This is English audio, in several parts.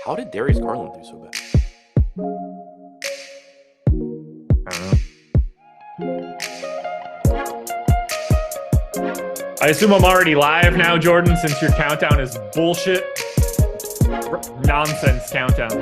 How did Darius Garland do so bad? I don't know. I assume I'm already live now, Jordan, since your countdown is bullshit. Nonsense countdown.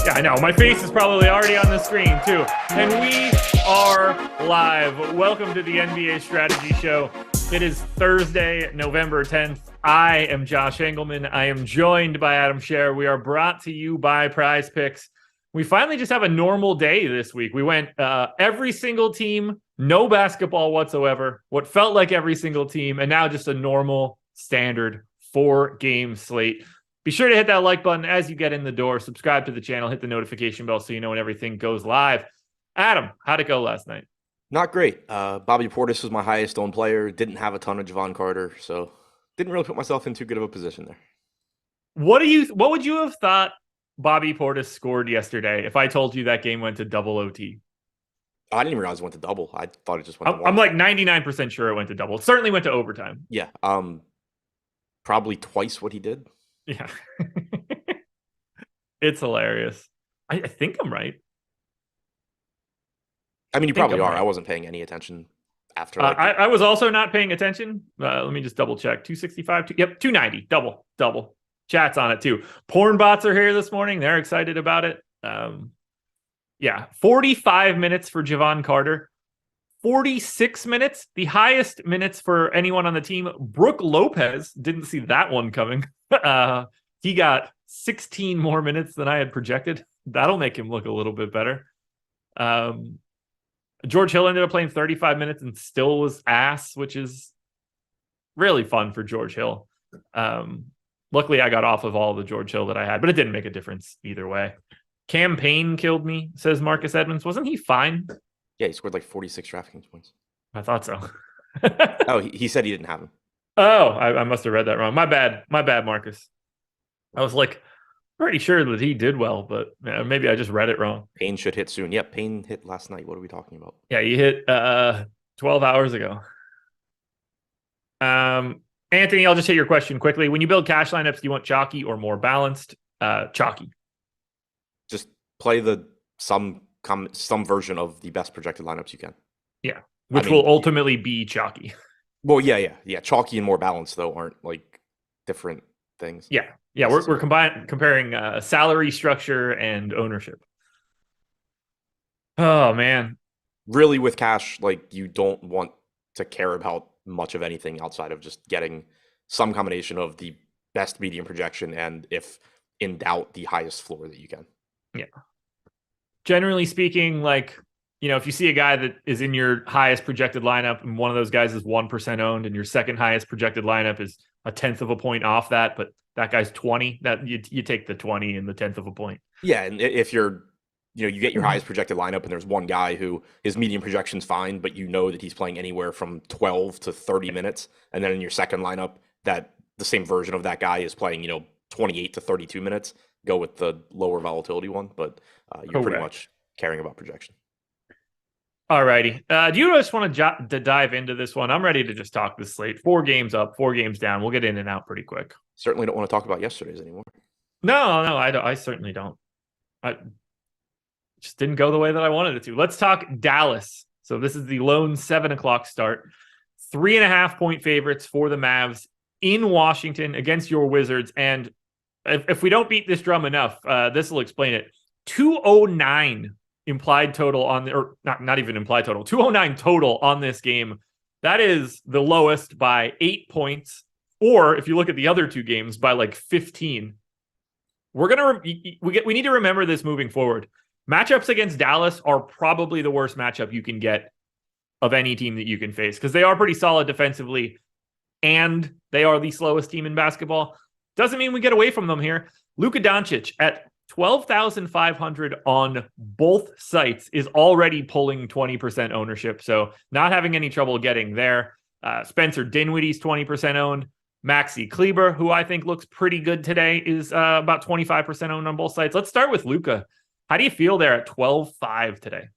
Yeah, I know. My face is probably already on the screen, too. And we are live. Welcome to the NBA Strategy Show. It is Thursday, November 10th. I am Josh Engleman. I am joined by Adam Scherer. We are brought to you by Prize Picks. We finally just have a normal day this week. We went every single team, no basketball whatsoever, what felt like every single team, and now just a normal, standard 4-game slate. Be sure to hit that like button as you get in the door. Subscribe to the channel. Hit the notification bell so you know when everything goes live. Adam, how'd it go last night? Not great. Bobby Portis was my highest owned player. Didn't have a ton of Javon Carter, so didn't really put myself in too good of a position there. What would you have thought Bobby Portis scored yesterday if I told you that game went to double OT? I didn't even realize it went to double. I thought it just went to I'm like 99% sure it went to double. It certainly went to overtime. Yeah. Probably twice what he did. Yeah. It's hilarious. I think I'm right. I mean, you probably are. Right. I wasn't paying any attention after. I was also not paying attention. Let me just double check. 265. Yep, 290. Double. Chat's on it too. Porn bots are here this morning. They're excited about it. Yeah, 45 minutes for Javon Carter. 46 minutes, the highest minutes for anyone on the team. Brooke Lopez, didn't see that one coming. He got 16 more minutes than I had projected. That'll make him look a little bit better. George Hill ended up playing 35 minutes and still was ass, which is really fun for George Hill. Luckily, I got off of all the George Hill that I had, but it didn't make a difference either way. Campaign killed me, says Marcus Edmonds. Wasn't he fine? Yeah, he scored like 46 DraftKings points. I thought so. Oh, he said he didn't have him. Oh, I must have read that wrong. My bad, Marcus. I was like pretty sure that he did well, but maybe I just read it wrong. Payne should hit soon. Yep, Payne hit last night. What are we talking about? Yeah, he hit 12 hours ago. Anthony, I'll just hit your question quickly. When you build cash lineups, do you want chalky or more balanced? Chalky. Just play some version of the best projected lineups you can. Yeah, which will ultimately be chalky. Well, yeah. Chalky and more balanced though aren't like different things. Yeah. We're comparing salary structure and ownership. Oh man, really with cash, like you don't want to care about much of anything outside of just getting some combination of the best medium projection and, if in doubt, the highest floor that you can. Yeah. Generally speaking, like, you know, if you see a guy that is in your highest projected lineup and one of those guys is 1% owned and your second highest projected lineup is a 1/10 of a point off that, but that guy's 20, that you take the 20 and the 1/10 of a point. Yeah. And if you get your highest projected lineup and there's one guy who his medium projection's fine, but you know that he's playing anywhere from 12 to 30 minutes. And then in your second lineup, that the same version of that guy is playing, 28 to 32 minutes, go with the lower volatility one. But you're pretty much caring about projection. All righty. Do you just want to dive into this one? I'm ready to just talk this slate. 4 games up, 4 games down. We'll get in and out pretty quick. Certainly don't want to talk about yesterday's anymore. No, I certainly don't. I just didn't go the way that I wanted it to. Let's talk Dallas. So this is the lone 7:00 start. 3.5-point favorites for the Mavs in Washington against your Wizards. And if we don't beat this drum enough, this will explain it. 209 implied total or not even implied total, 209 total on this game. That is the lowest by 8 points. Or if you look at the other 2 games, by like 15. We need to remember this moving forward. Matchups against Dallas are probably the worst matchup you can get of any team that you can face, because they are pretty solid defensively and they are the slowest team in basketball. Doesn't mean we get away from them here. Luka Doncic at 12,500 on both sites is already pulling 20% ownership. So not having any trouble getting there. Spencer Dinwiddie's 20% owned. Maxi Kleber, who I think looks pretty good today, is about 25% owned on both sites. Let's start with Luka. How do you feel there at 12.5 today?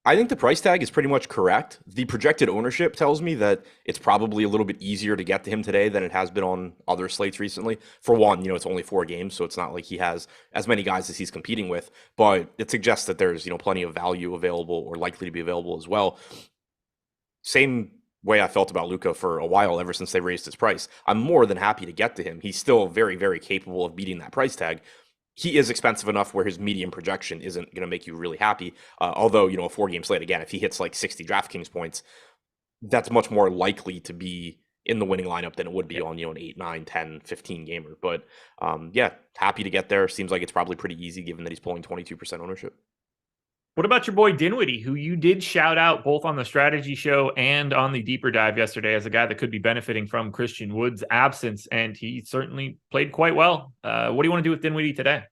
I think the price tag is pretty much correct. The projected ownership tells me that it's probably a little bit easier to get to him today than it has been on other slates recently. For one, it's only 4 games, so it's not like he has as many guys as he's competing with, but it suggests that there's, plenty of value available or likely to be available as well. Same way I felt about Luka for a while, ever since they raised his price. I'm more than happy to get to him. He's still very, very capable of beating that price tag. He is expensive enough where his medium projection isn't going to make you really happy. Although, a 4-game slate, again, if he hits like 60 DraftKings points, that's much more likely to be in the winning lineup than it would be on, an 8, 9, 10, 15 gamer. But yeah, happy to get there. Seems like it's probably pretty easy given that he's pulling 22% ownership. What about your boy Dinwiddie, who you did shout out both on the strategy show and on the deeper dive yesterday as a guy that could be benefiting from Christian Wood's absence, and he certainly played quite well. What do you want to do with Dinwiddie today?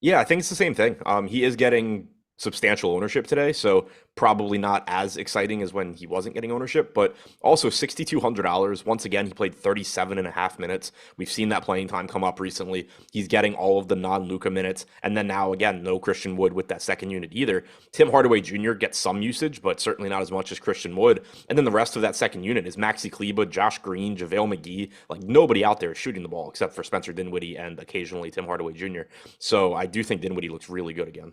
Yeah, I think it's the same thing. He is getting substantial ownership today, so probably not as exciting as when he wasn't getting ownership, but also $6,200. Once again, he played 37.5 minutes. We've seen that playing time come up recently. He's getting all of the non-Luka minutes, and then now, again, no Christian Wood with that second unit either. Tim Hardaway Jr. gets some usage, but certainly not as much as Christian Wood, and then the rest of that second unit is Maxi Kleber, Josh Green, JaVale McGee. Like, nobody out there is shooting the ball except for Spencer Dinwiddie and occasionally Tim Hardaway Jr. So I do think Dinwiddie looks really good again.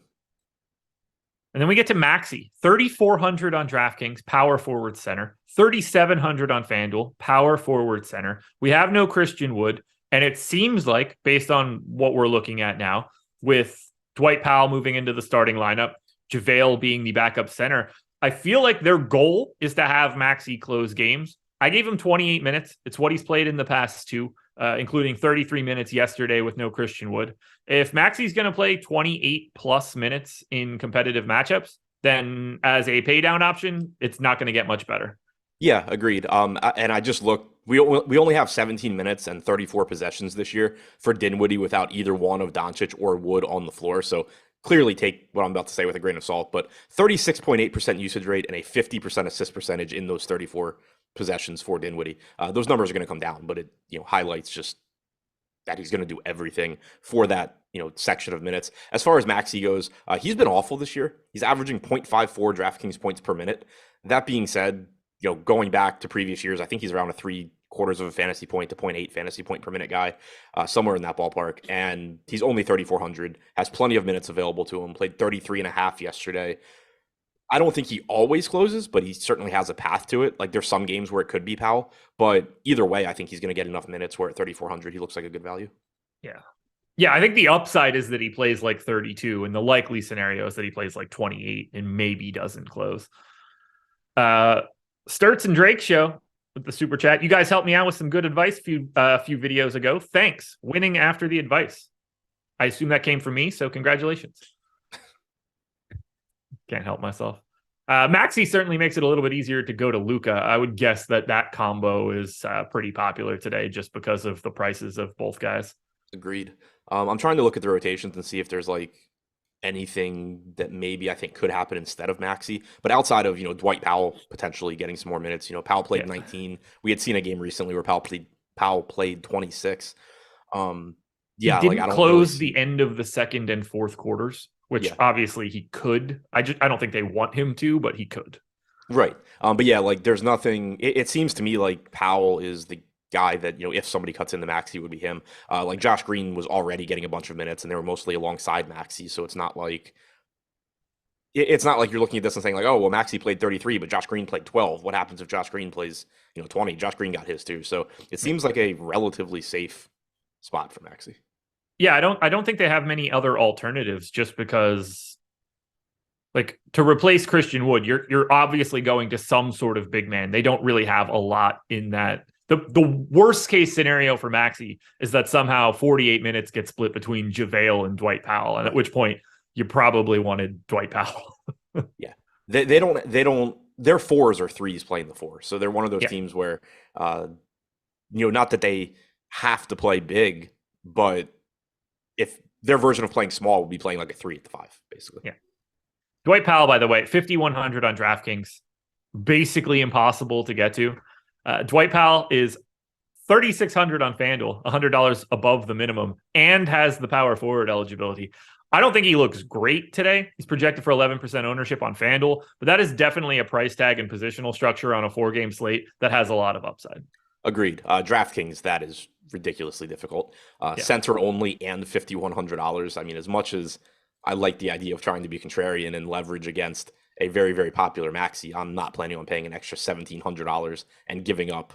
And then we get to Maxi, 3,400 on DraftKings, power forward center, 3,700 on FanDuel, power forward center. We have no Christian Wood, and it seems like, based on what we're looking at now, with Dwight Powell moving into the starting lineup, JaVale being the backup center, I feel like their goal is to have Maxi close games. I gave him 28 minutes. It's what he's played in the past two, including 33 minutes yesterday with no Christian Wood. If Maxi's going to play 28 plus minutes in competitive matchups, then as a pay down option, it's not going to get much better. Yeah, agreed. And I just looked, we only have 17 minutes and 34 possessions this year for Dinwiddie without either one of Doncic or Wood on the floor. So clearly take what I'm about to say with a grain of salt, but 36.8% usage rate and a 50% assist percentage in those 34 possessions for Dinwiddie. Those numbers are going to come down, but it highlights just that he's going to do everything for that section of minutes. As far as Maxi goes, he's been awful this year. He's averaging 0.54 DraftKings points per minute. That being said, going back to previous years, I think he's around a 3/4 of a fantasy point to 0.8 fantasy point per minute guy, somewhere in that ballpark. And he's only 3,400, has plenty of minutes available to him, played 33.5 yesterday. I don't think he always closes, but he certainly has a path to it. Like, there's some games where it could be Powell, but either way, I think he's going to get enough minutes where at 3,400, he looks like a good value. Yeah, I think the upside is that he plays like 32, and the likely scenario is that he plays like 28 and maybe doesn't close. Sturts and Drake show with the super chat. You guys helped me out with some good advice a few videos ago. Thanks. Winning after the advice. I assume that came from me, so congratulations. Can't help myself. Maxi certainly makes it a little bit easier to go to Luka. I would guess that combo is pretty popular today just because of the prices of both guys. Agreed. I'm trying to look at the rotations and see if there's like anything that maybe I think could happen instead of Maxi. But outside of, Dwight Powell potentially getting some more minutes, Powell played 19. We had seen a game recently where Powell played 26. He didn't close the end of the second and fourth quarters, which obviously he could. I don't think they want him to, but he could. Right. But yeah, like there's nothing. It seems to me like Powell is the guy that, if somebody cuts into Maxi, it would be him. Like Josh Green was already getting a bunch of minutes and they were mostly alongside Maxi. So it's not like you're looking at this and saying like, oh, well, Maxi played 33, but Josh Green played 12. What happens if Josh Green plays, 20? Josh Green got his too. So it seems like a relatively safe spot for Maxi. Yeah, I don't think they have many other alternatives just because, like, to replace Christian Wood, you're obviously going to some sort of big man. They don't really have a lot in that. The worst case scenario for Maxi is that somehow 48 minutes get split between JaVale and Dwight Powell, and at which point you probably wanted Dwight Powell. Yeah, they don't. Their 4s or 3s playing the 4, so they're one of those teams where, not that they have to play big, but if their version of playing small would be playing like a 3 at the 5, basically. Yeah. Dwight Powell, by the way, 5,100 on DraftKings, basically impossible to get to. Dwight Powell is 3,600 on FanDuel, $100 above the minimum, and has the power forward eligibility. I don't think he looks great today. He's projected for 11% ownership on FanDuel, but that is definitely a price tag and positional structure on a 4-game slate that has a lot of upside. Agreed. DraftKings, that is ridiculously difficult. Yeah. Center only and $5,100. I mean, as much as I like the idea of trying to be contrarian and leverage against a very, very popular maxi, I'm not planning on paying an extra $1,700 and giving up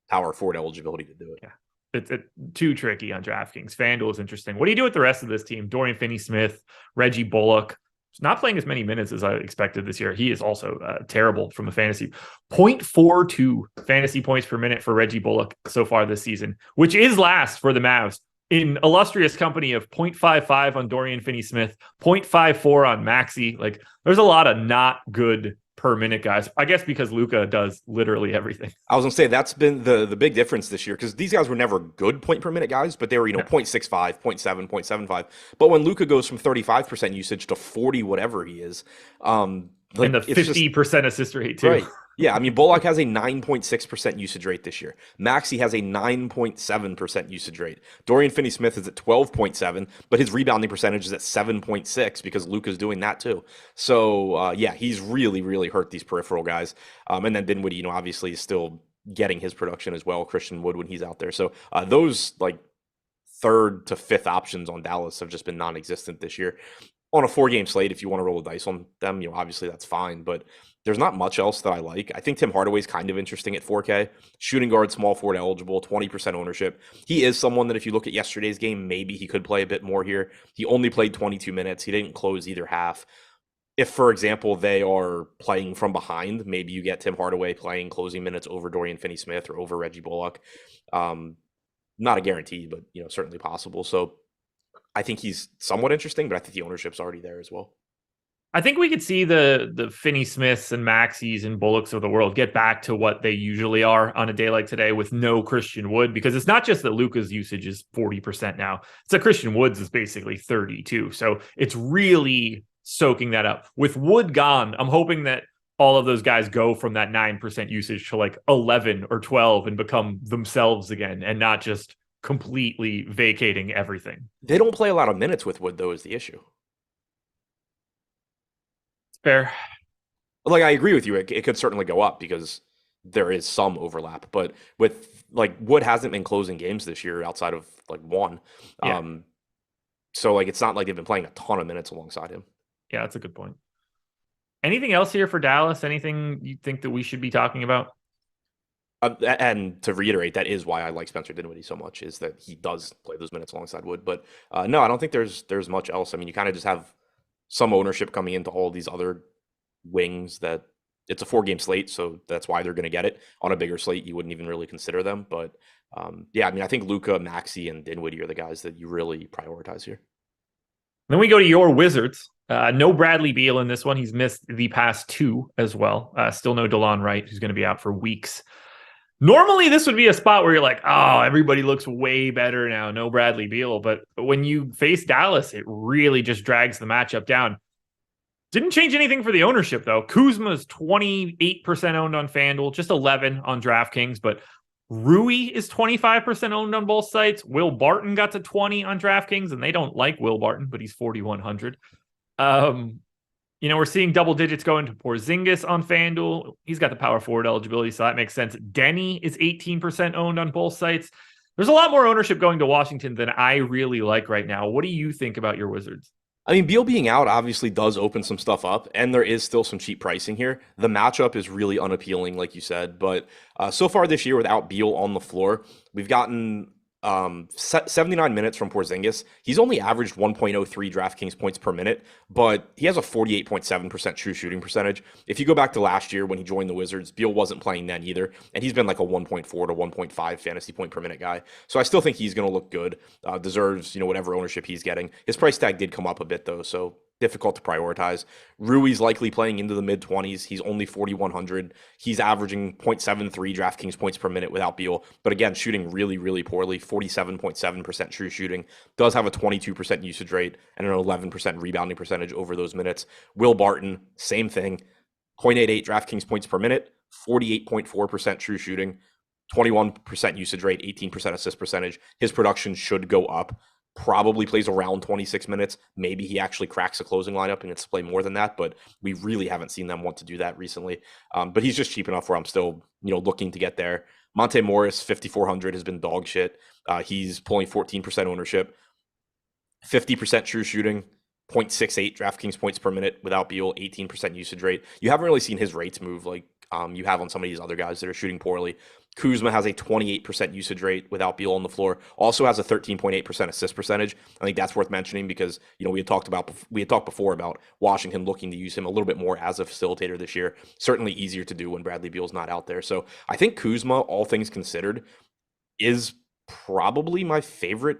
power forward eligibility to do it. Yeah. It's too tricky on DraftKings. FanDuel is interesting. What do you do with the rest of this team? Dorian Finney-Smith, Reggie Bullock. He's not playing as many minutes as I expected this year. He is also terrible from a fantasy. 0.42 fantasy points per minute for Reggie Bullock so far this season, which is last for the Mavs in illustrious company of 0.55 on Dorian Finney-Smith, 0.54 on Maxey. Like, there's a lot of not good per minute guys, I guess, because Luka does literally everything. I was gonna say that's been the big difference this year, because these guys were never good point per minute guys, but they were 0.65, 0.7, 0.75. But when Luka goes from 35% usage to 40 whatever he is, and the 50% assist rate too. Right. Yeah, I mean, Bullock has a 9.6% usage rate this year. Maxey has a 9.7% usage rate. Dorian Finney-Smith is at 12.7, but his rebounding percentage is at 7.6 because Luka's doing that too. So, yeah, he's really, really hurt these peripheral guys. And then Dinwiddie, obviously is still getting his production as well. Christian Wood when he's out there. So those like third to fifth options on Dallas have just been non-existent this year. On a 4-game slate, if you want to roll the dice on them, obviously that's fine, but there's not much else that I like. I think Tim Hardaway's kind of interesting at 4K. Shooting guard, small forward eligible, 20% ownership. He is someone that if you look at yesterday's game, maybe he could play a bit more here. He only played 22 minutes. He didn't close either half. If, for example, they are playing from behind, maybe you get Tim Hardaway playing closing minutes over Dorian Finney-Smith or over Reggie Bullock. Not a guarantee, but certainly possible. So I think he's somewhat interesting, but I think the ownership's already there as well. I think we could see the Finney-Smiths and Maxies and Bullocks of the world get back to what they usually are on a day like today with no Christian Wood, because it's not just that Luka's usage is 40% now. It's that Christian Wood's is basically 32. So it's really soaking that up. With Wood gone, I'm hoping that all of those guys go from that 9% usage to like 11 or 12 and become themselves again and not just completely vacating everything. They don't play a lot of minutes with Wood, though, is the issue. Fair. Like, I agree with you. It could certainly go up because there is some overlap. But with, like, Wood hasn't been closing games this year outside of, like, one. Yeah. So, like, it's not like they've been playing a ton of minutes alongside him. Yeah, that's a good point. Anything else here for Dallas? Anything you think that we should be talking about? And to reiterate, that is why I like Spencer Dinwiddie so much, is that he does play those minutes alongside Wood. But no, I don't think there's much else. I mean, you kind of just have some ownership coming into all these other wings that it's a 4-game slate, so that's why they're going to get it. On a bigger slate, you wouldn't even really consider them. But yeah, I mean, I think Luka, Maxey, and Dinwiddie are the guys that you really prioritize here. Then we go to your Wizards. No Bradley Beal in this one. He's missed the past 2 as well. Still no DeLon Wright, who's going to be out for weeks. Normally, this would be a spot where you're like, oh, everybody looks way better now. No Bradley Beal. But when you face Dallas, it really just drags the matchup down. Didn't change anything for the ownership, though. Kuzma's 28% owned on FanDuel, just 11 on DraftKings. But Rui is 25% owned on both sites. Will Barton got to 20 on DraftKings, and they don't like Will Barton, but he's 4,100. We're seeing double digits going to Porzingis on FanDuel. He's got the power forward eligibility, so that makes sense. Denny is 18% owned on both sites. There's a lot more ownership going to Washington than I really like right now. What do you think about your Wizards? I mean, Beal being out obviously does open some stuff up, and there is still some cheap pricing here. The matchup is really unappealing, like you said, but so far this year without Beal on the floor, we've gotten 79 minutes from Porzingis. He's only averaged 1.03 DraftKings points per minute, but he has a 48.7% true shooting percentage. If you go back to last year when he joined the Wizards, Beal wasn't playing then either, and he's been like a 1.4 to 1.5 fantasy point per minute guy. So I still think he's going to look good, deserves whatever ownership he's getting. His price tag did come up a bit though, so difficult to prioritize. Rui's likely playing into the mid-20s. He's only 4,100. He's averaging 0.73 DraftKings points per minute without Beal, but again, shooting really, really poorly, 47.7% true shooting. Does have a 22% usage rate and an 11% rebounding percentage over those minutes. Will Barton, same thing, 0.88 DraftKings points per minute, 48.4% true shooting, 21% usage rate, 18% assist percentage. His production should go up. probably plays around 26 minutes. Maybe he actually cracks a closing lineup and gets to play more than that, but we really haven't seen them want to do that recently. But he's just cheap enough where I'm still, looking to get there. Monte Morris, 5,400 has been dog shit. He's pulling 14% ownership, 50% true shooting, 0.68 DraftKings points per minute without Beal, 18% usage rate. You haven't really seen his rates move like you have on some of these other guys that are shooting poorly. Kuzma has a 28% usage rate without Beal on the floor. Also has a 13.8% assist percentage. I think that's worth mentioning because we had talked before about Washington looking to use him a little bit more as a facilitator this year. Certainly easier to do when Bradley Beal's not out there. So I think Kuzma, all things considered, is probably my favorite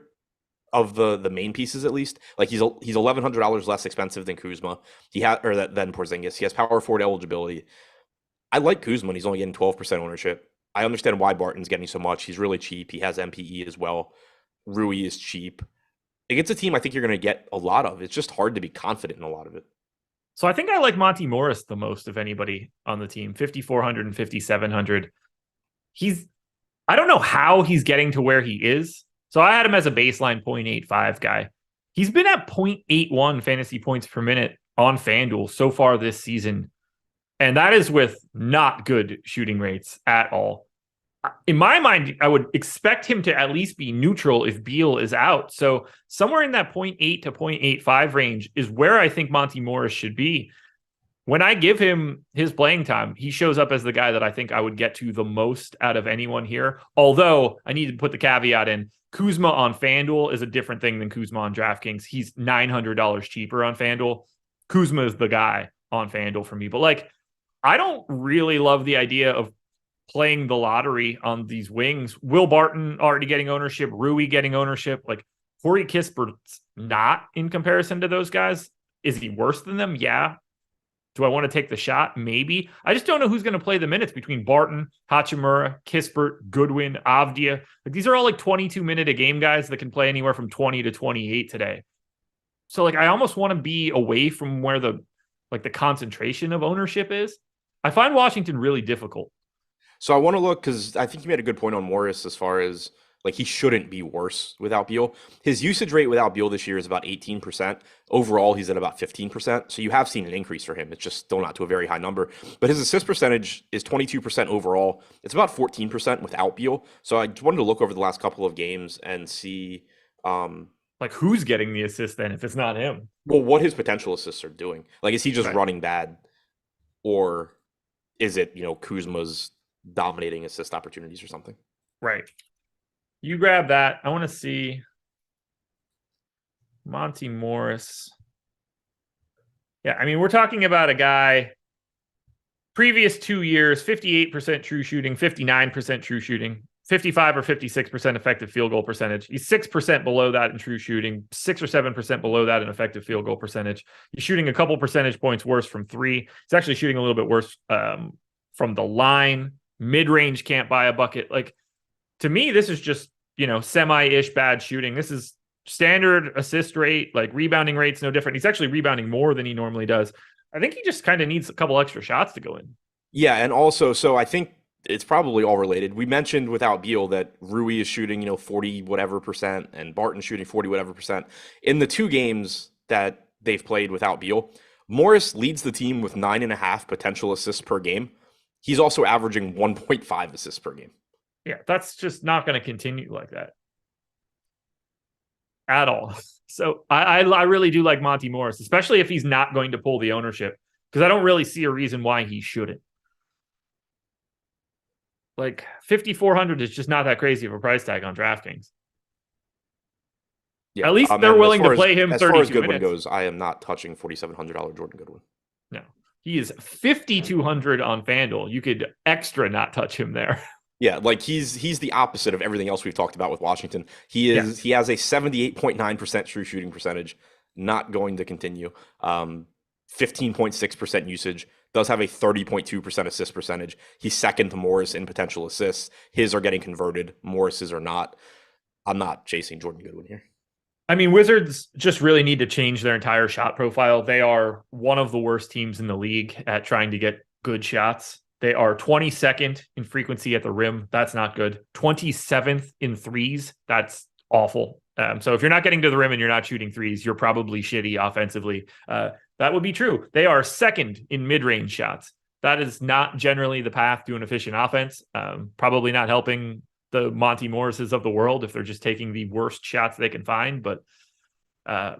of the main pieces, at least. Like he's $1,100 less expensive than Kuzma. Than Porzingis. He has power forward eligibility. I like Kuzma, and he's only getting 12% ownership. I understand why Barton's getting so much. He's really cheap. He has MPE as well. Rui is cheap. It's a team I think you're going to get a lot of. It's just hard to be confident in a lot of it. So I think I like Monte Morris the most of anybody on the team, 5,400 and 5,700. I don't know how he's getting to where he is. So I had him as a baseline 0.85 guy. He's been at 0.81 fantasy points per minute on FanDuel so far this season. And that is with not good shooting rates at all. In my mind, I would expect him to at least be neutral if Beal is out. So somewhere in that 0.8 to 0.85 range is where I think Monte Morris should be. When I give him his playing time, he shows up as the guy that I think I would get to the most out of anyone here. Although I need to put the caveat in, Kuzma on FanDuel is a different thing than Kuzma on DraftKings. He's $900 cheaper on FanDuel. Kuzma is the guy on FanDuel for me. But I don't really love the idea of playing the lottery on these wings. Will Barton already getting ownership, Rui getting ownership. Corey Kispert's not in comparison to those guys. Is he worse than them? Yeah. Do I want to take the shot? Maybe. I just don't know who's going to play the minutes between Barton, Hachimura, Kispert, Goodwin, Avdia. These are all 22-minute a game guys that can play anywhere from 20 to 28 today. So I almost want to be away from where the concentration of ownership is. I find Washington really difficult. So I want to look, because I think you made a good point on Morris as far as he shouldn't be worse without Beal. His usage rate without Beal this year is about 18%. Overall, he's at about 15%. So you have seen an increase for him. It's just still not to a very high number. But his assist percentage is 22% overall. It's about 14% without Beal. So I just wanted to look over the last couple of games and see who's getting the assist then if it's not him? Well, what his potential assists are doing. Is he just running bad? Or is it, Kuzma's dominating assist opportunities or something? Right. You grab that. I want to see Monte Morris. Yeah, I mean, we're talking about a guy previous 2 years, 58% true shooting, 59% true shooting, 55 or 56% effective field goal percentage. He's 6% below that in true shooting, 6 or 7% below that in effective field goal percentage. He's shooting a couple percentage points worse from three. He's actually shooting a little bit worse from the line. Mid-range can't buy a bucket. To me, this is just, semi-ish bad shooting. This is standard assist rate, rebounding rate's no different. He's actually rebounding more than he normally does. I think he just kind of needs a couple extra shots to go in. Yeah, and also, so I think it's probably all related. We mentioned without Beal that Rui is shooting, 40 whatever percent, and Barton shooting 40 whatever percent. In the 2 games that they've played without Beal, Morris leads the team with 9.5 potential assists per game. He's also averaging 1.5 assists per game. Yeah, that's just not going to continue like that at all. So I really do like Monte Morris, especially if he's not going to pull the ownership, because I don't really see a reason why he shouldn't. 5,400 is just not that crazy of a price tag on DraftKings. Yeah, at least they're willing to play him 32 minutes. As far as Goodwin goes, I am not touching $4,700 Jordan Goodwin. No. He is 5,200 on FanDuel. You could extra not touch him there. Yeah, he's the opposite of everything else we've talked about with Washington. He has a 78.9% true shooting percentage, not going to continue. 15.6% usage, does have a 30.2% assist percentage. He's second to Morris in potential assists. His are getting converted, Morris's are not. I'm not chasing Jordan Goodwin here. I mean, Wizards just really need to change their entire shot profile. They are one of the worst teams in the league at trying to get good shots. They are 22nd in frequency at the rim. That's not good. 27th in threes. That's awful. So if you're not getting to the rim and you're not shooting threes, you're probably shitty offensively. That would be true. They are second in mid-range shots. That is not generally the path to an efficient offense. Probably not helping the Monty Morrises of the world if they're just taking the worst shots they can find. But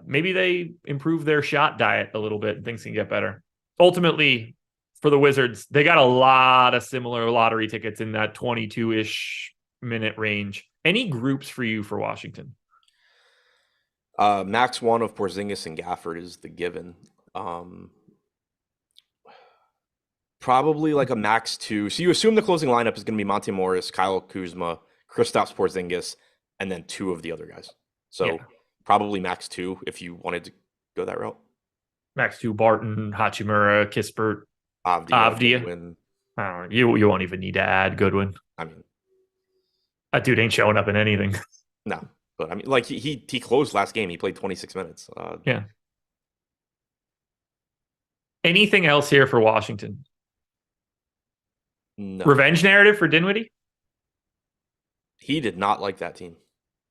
maybe they improve their shot diet a little bit and things can get better. Ultimately, for the Wizards, they got a lot of similar lottery tickets in that 22-ish minute range. Any groups for you for Washington? Max one of Porzingis and Gafford is the given. Probably like a max two. So you assume the closing lineup is going to be Monte Morris, Kyle Kuzma, Kristaps Porzingis, and then two of the other guys. So probably max two if you wanted to go that route. Max two, Barton, Hachimura, Kispert, Avdia. You won't even need to add Goodwin. I mean, that dude ain't showing up in anything. No, but I mean, like he closed last game. He played 26 minutes. Yeah. Anything else here for Washington? No. Revenge narrative for Dinwiddie? He did not like that team.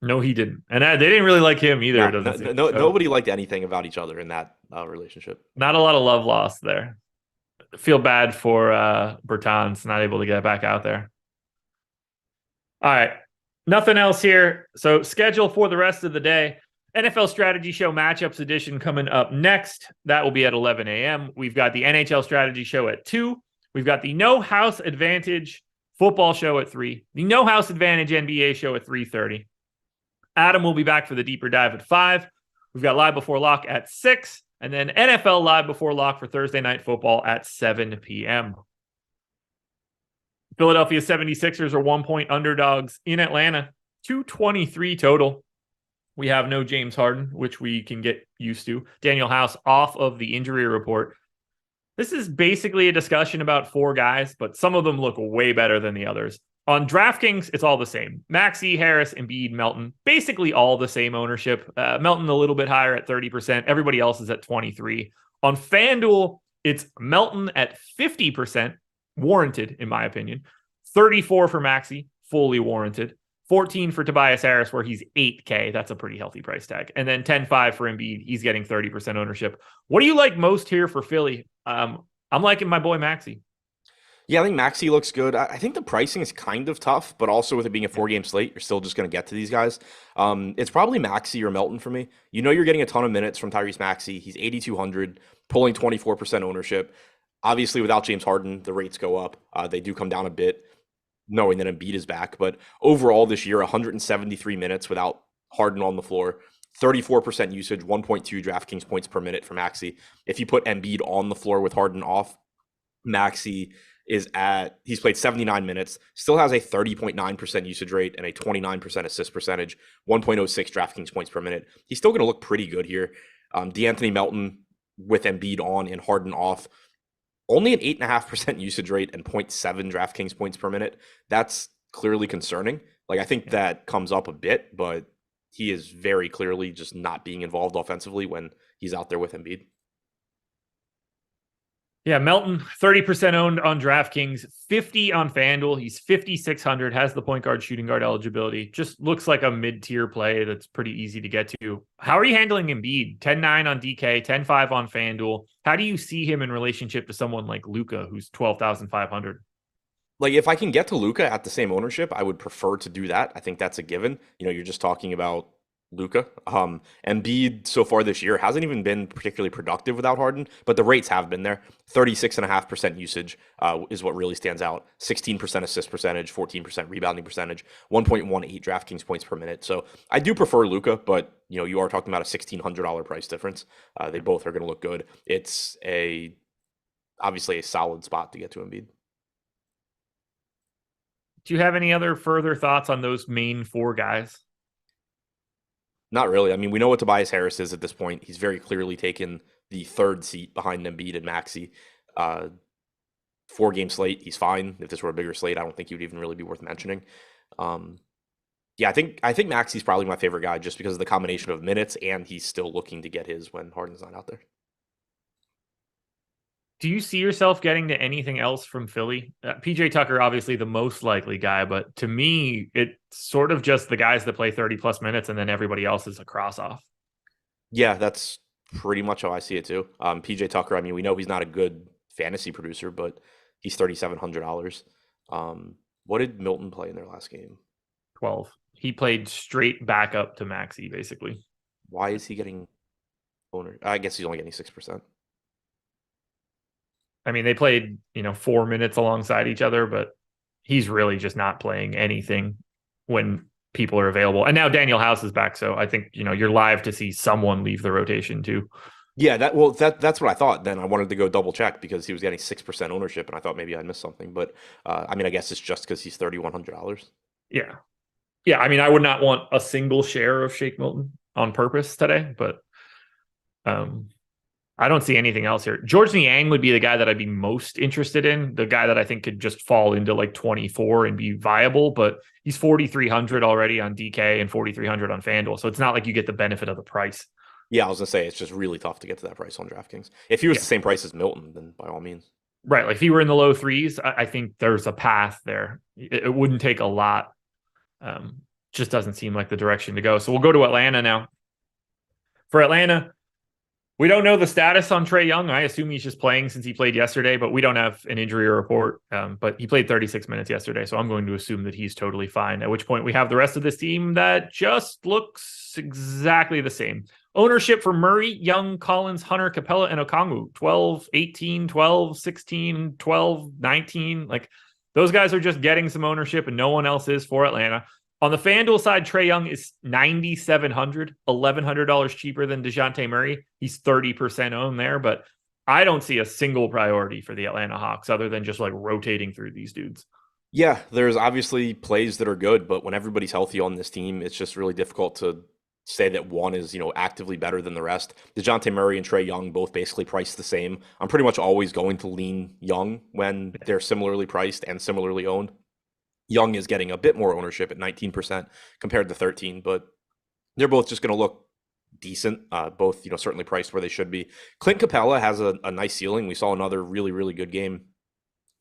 No, he didn't. And they didn't really like him either. Nobody liked anything about each other in that relationship. Not a lot of love lost there. Feel bad for Bertans not able to get back out there. All right. Nothing else here. So schedule for the rest of the day. NFL Strategy Show Matchups Edition coming up next. That will be at 11 a.m. We've got the NHL Strategy Show at 2. We've got the No House Advantage Football Show at 3. The No House Advantage NBA Show at 3:30. Adam will be back for the deeper dive at 5. We've got Live Before Lock at 6. And then NFL Live Before Lock for Thursday Night Football at 7 p.m. Philadelphia 76ers are 1-point underdogs in Atlanta. 223 total. We have no James Harden, which we can get used to. Daniel House off of the injury report. This is basically a discussion about 4 guys, but some of them look way better than the others. On DraftKings, it's all the same. Maxey, Harris, Embiid, Melton, basically all the same ownership. Melton a little bit higher at 30%. Everybody else is at 23%. On FanDuel, it's Melton at 50%, warranted in my opinion. 34 for Maxey, fully warranted. 14 for Tobias Harris, where he's $8K. That's a pretty healthy price tag. And then 10.5 for Embiid. He's getting 30% ownership. What do you like most here for Philly? I'm liking my boy Maxey. Yeah, I think Maxey looks good. I think the pricing is kind of tough, but also with it being a 4-game slate, you're still just going to get to these guys. It's probably Maxey or Melton for me. You know you're getting a ton of minutes from Tyrese Maxey. He's 8,200, pulling 24% ownership. Obviously, without James Harden, the rates go up. They do come down a bit, knowing that Embiid is back. But overall this year, 173 minutes without Harden on the floor. 34% usage, 1.2 DraftKings points per minute for Maxey. If you put Embiid on the floor with Harden off, Maxey he's played 79 minutes, still has a 30.9% usage rate and a 29% assist percentage, 1.06 DraftKings points per minute. He's still going to look pretty good here. DeAnthony Melton with Embiid on and Harden off, only an 8.5% usage rate and 0.7 DraftKings points per minute. That's clearly concerning. Like, I think that comes up a bit, but he is very clearly just not being involved offensively when he's out there with Embiid. Yeah, Melton, 30% owned on DraftKings, 50 on FanDuel. He's 5,600, has the point guard, shooting guard eligibility. Just looks like a mid-tier play that's pretty easy to get to. How are you handling Embiid? 10.9 on DK, 10.5 on FanDuel. How do you see him in relationship to someone like Luka, who's 12,500? Like, if I can get to Luka at the same ownership, I would prefer to do that. I think that's a given. You know, you're just talking about Luka. Embiid so far this year hasn't even been particularly productive without Harden, but the rates have been there. 36.5% usage is what really stands out. 16% assist percentage, 14% rebounding percentage, 1.18 DraftKings points per minute. So I do prefer Luka, but you know, you are talking about a $1,600 price difference. They both are going to look good. It's obviously a solid spot to get to Embiid. Do you have any other further thoughts on those main 4 guys? Not really. I mean, we know what Tobias Harris is at this point. He's very clearly taken the 3rd seat behind Embiid and Maxey. 4-game slate, he's fine. If this were a bigger slate, I don't think he would even really be worth mentioning. Yeah, I think Maxey's probably my favorite guy just because of the combination of minutes, and he's still looking to get his when Harden's not out there. Do you see yourself getting to anything else from Philly? PJ Tucker, obviously the most likely guy, but to me, it's sort of just the guys that play 30 plus minutes and then everybody else is a cross off. Yeah, that's pretty much how I see it too. PJ Tucker, I mean, we know he's not a good fantasy producer, but he's $3,700. What did Milton play in their last game? 12. He played straight back up to Maxey, basically. Why is he getting owner? I guess he's only getting 6%. I mean, they played, 4 minutes alongside each other, but he's really just not playing anything when people are available. And now Daniel House is back, so I think, you're live to see someone leave the rotation too. Yeah, that's what I thought. Then I wanted to go double check because he was getting 6% ownership, and I thought maybe I missed something. But I mean, I guess it's just because he's $3,100. Yeah, yeah. I mean, I would not want a single share of Shake Milton on purpose today, but I don't see anything else here. George Niang would be the guy that I'd be most interested in, the guy that I think could just fall into like 24 and be viable, but he's 4,300 already on DK and 4,300 on FanDuel. So it's not like you get the benefit of the price. Yeah, I was going to say, it's just really tough to get to that price on DraftKings. If he was the same price as Milton, then by all means. Right. Like if he were in the low threes, I think there's a path there. It wouldn't take a lot. Just doesn't seem like the direction to go. So we'll go to Atlanta now. For Atlanta, we don't know the status on Trae Young. I assume he's just playing since he played yesterday, but we don't have an injury report. But he played 36 minutes yesterday, so I'm going to assume that he's totally fine, at which point we have the rest of this team that just looks exactly the same. Ownership for Murray, Young, Collins, Hunter, Capella, and Okongwu, 12, 18, 12, 16, 12, 19. Like those guys are just getting some ownership and no one else is for Atlanta. On the FanDuel side, Trae Young is $9,700, $1,100 cheaper than DeJounte Murray. He's 30% owned there, but I don't see a single priority for the Atlanta Hawks other than just like rotating through these dudes. Yeah, there's obviously plays that are good, but when everybody's healthy on this team, it's just really difficult to say that one is, actively better than the rest. DeJounte Murray and Trae Young both basically priced the same. I'm pretty much always going to lean Young when they're similarly priced and similarly owned. Young is getting a bit more ownership at 19% compared to 13, but they're both just going to look decent. Both, certainly priced where they should be. Clint Capella has a nice ceiling. We saw another really, really good game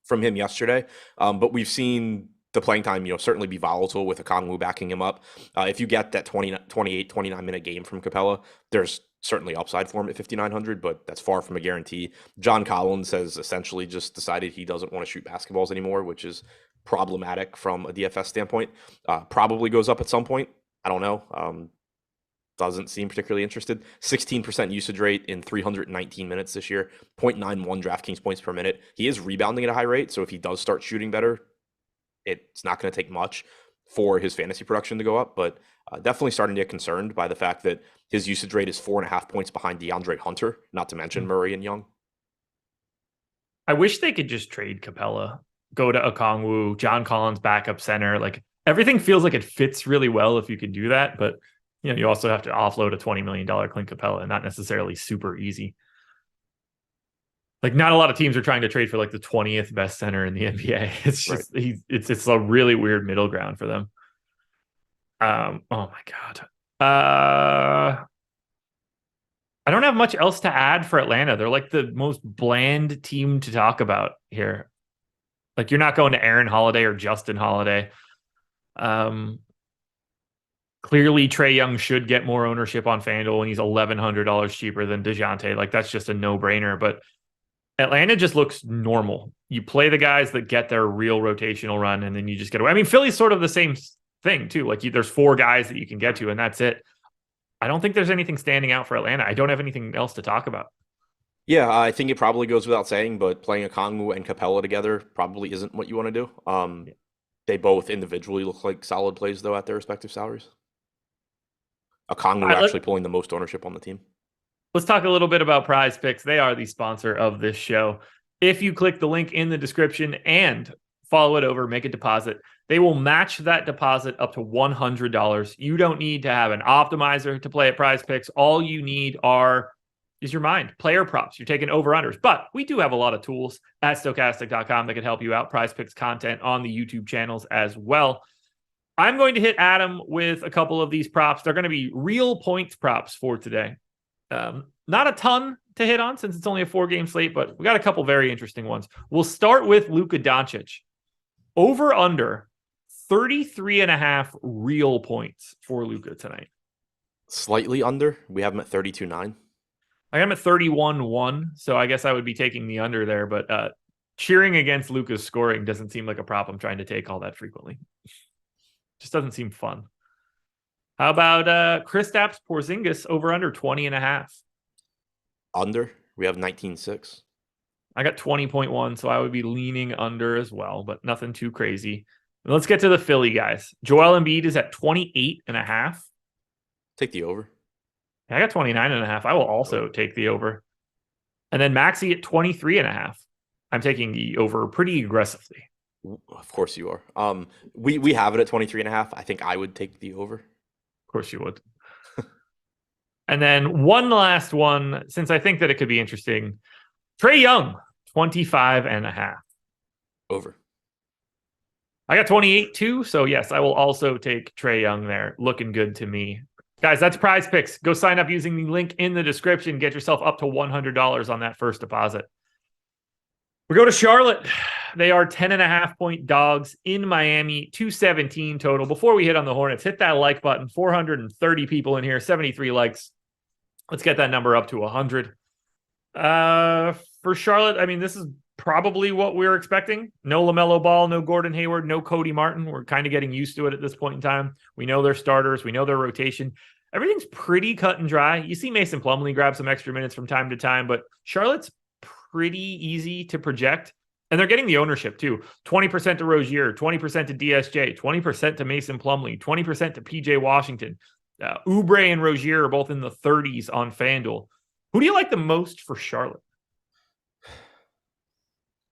from him yesterday. But we've seen the playing time, certainly be volatile with Okongwu backing him up. If you get that 28, 29-minute game from Capella, there's certainly upside for him at 5,900, but that's far from a guarantee. John Collins has essentially just decided he doesn't want to shoot basketballs anymore, which is problematic from a DFS standpoint. Probably goes up at some point. I don't know. Doesn't seem particularly interested. 16% usage rate in 319 minutes this year, 0.91 DraftKings points per minute. He is rebounding at a high rate, so if he does start shooting better, it's not going to take much for his fantasy production to go up, but definitely starting to get concerned by the fact that his usage rate is 4.5 points behind DeAndre Hunter, not to mention Murray and Young. I wish they could just trade Capella, go to Okongwu, John Collins, backup center. Like everything feels like it fits really well if you could do that, but you also have to offload a $20 million Clint Capella, and not necessarily super easy. Like not a lot of teams are trying to trade for like the 20th best center in the NBA. It's just it's a really weird middle ground for them. Oh my God. I don't have much else to add for Atlanta. They're like the most bland team to talk about here. Like you're not going to Aaron Holiday or Justin Holiday. Clearly, Trae Young should get more ownership on FanDuel when he's $1,100 cheaper than DeJounte. Like that's just a no-brainer. But Atlanta just looks normal. You play the guys that get their real rotational run, and then you just get away. I mean, Philly's sort of the same thing too. Like there's 4 guys that you can get to, and that's it. I don't think there's anything standing out for Atlanta. I don't have anything else to talk about. Yeah, I think it probably goes without saying, but playing Okongwu and Capella together probably isn't what you want to do. They both individually look like solid plays, though, at their respective salaries. Okongwu actually pulling the most ownership on the team. Let's talk a little bit about Prize Picks. They are the sponsor of this show. If you click the link in the description and follow it over, make a deposit, they will match that deposit up to $100. You don't need to have an optimizer to play at Prize Picks. All you need is your mind, player props. You're taking over-unders. But we do have a lot of tools at Stokastic.com that can help you out. Prize Picks content on the YouTube channels as well. I'm going to hit Adam with a couple of these props. They're going to be real points props for today. Not a ton, to hit on since it's only a 4-game slate, but we got a couple very interesting ones. We'll start with Luka Doncic. Over under 33.5 real points for Luka tonight. Slightly under. We have him at 32.9. I got him at 31-1, so I guess I would be taking the under there, but cheering against Luka's scoring doesn't seem like a prop I'm trying to take all that frequently. Just doesn't seem fun. How about Kristaps Porzingis over under 20.5? Under. We have 19.6. I got 20.1, so I would be leaning under as well, but nothing too crazy. Let's get to the Philly guys. Joel Embiid is at 28.5. Take the over. I got 29.5. I will also take the over. And then Maxey at 23.5. I'm taking the over pretty aggressively. Of course you are. We have it at 23.5. I think I would take the over. Of course you would. And then one last one, since I think that it could be interesting. Trae Young, 25.5. Over. I got 28 too. So yes, I will also take Trae Young there. Looking good to me. Guys, that's Prize Picks. Go sign up using the link in the description. Get yourself up to $100 on that first deposit. We go to Charlotte. They are 10.5 point dogs in Miami, 217 total. Before we hit on the Hornets, hit that like button. 430 people in here, 73 likes. Let's get that number up to 100. For Charlotte, I mean, this is probably what we're expecting. No LaMelo Ball, no Gordon Hayward, no Cody Martin. We're kind of getting used to it at this point in time. We know their starters. We know their rotation. Everything's pretty cut and dry. You see Mason Plumlee grab some extra minutes from time to time, but Charlotte's pretty easy to project. And they're getting the ownership too. 20% to Rozier, 20% to DSJ, 20% to Mason Plumlee, 20% to PJ Washington. Oubre and Rozier are both in the 30s on FanDuel. Who do you like the most for Charlotte?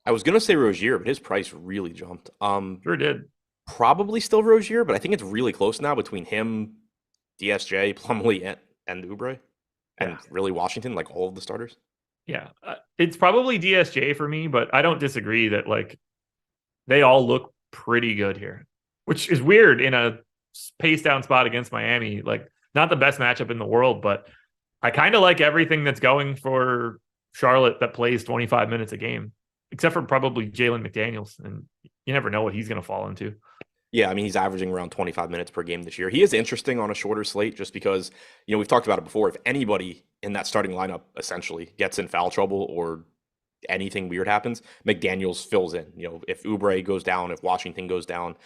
I was going to say Rozier, but his price really jumped. Sure did. Probably still Rozier, but I think it's really close now between him, DSJ, Plumlee, and Oubre. And really Washington, like all of the starters. Yeah, it's probably DSJ for me, but I don't disagree that like they all look pretty good here, which is weird in a pace down spot against Miami. Like not the best matchup in the world, but I kind of like everything that's going for Charlotte that plays 25 minutes a game, except for probably Jalen McDaniels. And you never know what he's going to fall into. Yeah, I mean, he's averaging around 25 minutes per game this year. He is interesting on a shorter slate just because, we've talked about it before. If anybody in that starting lineup essentially gets in foul trouble or anything weird happens, McDaniels fills in. If Oubre goes down, if Washington goes down,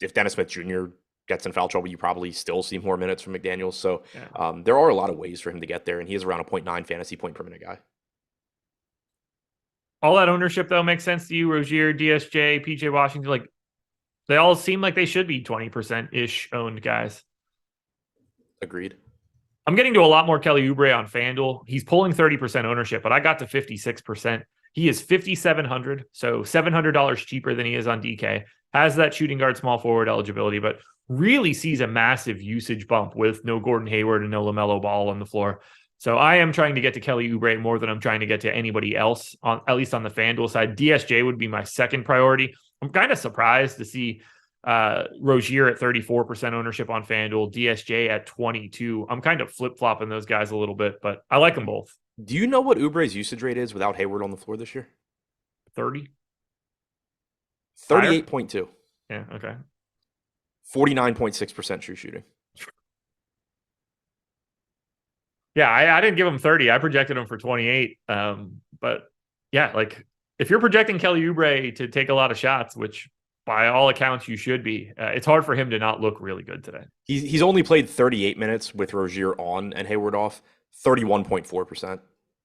if Dennis Smith Jr. gets in foul trouble, you probably still see more minutes from McDaniels. So there are a lot of ways for him to get there, and he is around a 0.9 fantasy point per minute guy. All that ownership, though, makes sense to you. Rozier, DSJ, PJ Washington, like they all seem like they should be 20%-ish owned guys. Agreed. I'm getting to a lot more Kelly Oubre on FanDuel. He's pulling 30% ownership, but I got to 56%. He is $5,700, so $700 cheaper than he is on DK. Has that shooting guard small forward eligibility, but really sees a massive usage bump with no Gordon Hayward and no LaMelo Ball on the floor. So I am trying to get to Kelly Oubre more than I'm trying to get to anybody else, at least on the FanDuel side. DSJ would be my second priority. I'm kind of surprised to see Rozier at 34% ownership on FanDuel, DSJ at 22%. I'm kind of flip-flopping those guys a little bit, but I like them both. Do you know what Oubre's usage rate is without Hayward on the floor this year? 30? 38.2. Yeah, okay. 49.6% true shooting. Yeah, I didn't give him 30. I projected him for 28. But yeah, like if you're projecting Kelly Oubre to take a lot of shots, which by all accounts you should be, it's hard for him to not look really good today. He's only played 38 minutes with Rozier on and Hayward off, 31.4%